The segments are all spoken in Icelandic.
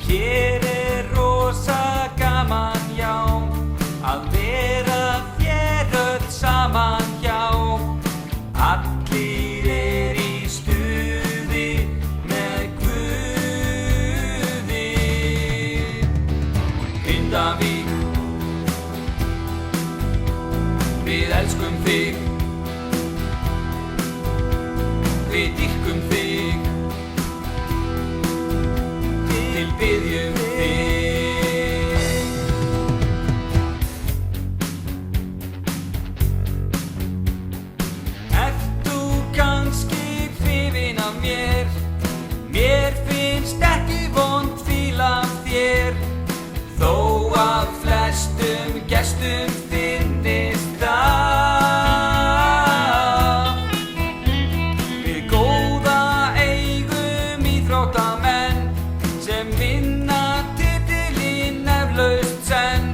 Hér rosa gaman, já, að vera þér öll saman hjá. Allir í stuði með Guði. Grindavík, við elskum þig, við dýrkum þig, tilbiðjum þig. Ert þú kannski hrifin af mér? Mér finnst ekki vont fíla af þér, þó að flestum gestum finnist það. Við góða eigum íþróttamenn sem vinna titilinn eflaust senn.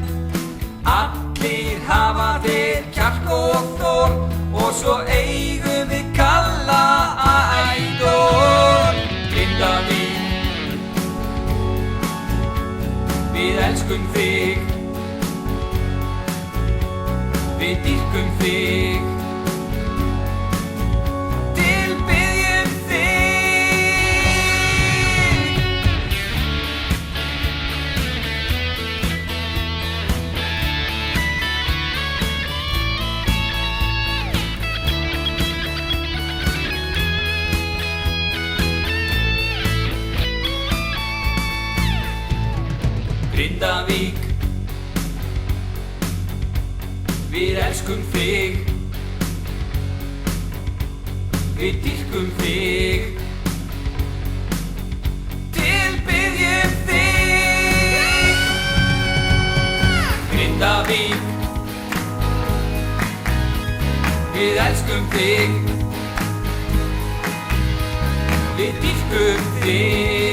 Allir hafa þeir kjark og þor, og svo eigum við Kalla ædol. Grindavík, við elskum þig, við dýrkum þig, tilbiðjum þig. Grindavík, við elskum þig, við dýrkum þig, tilbiðjum þig. Grindavík, við elskum þig, við dýrkum þig.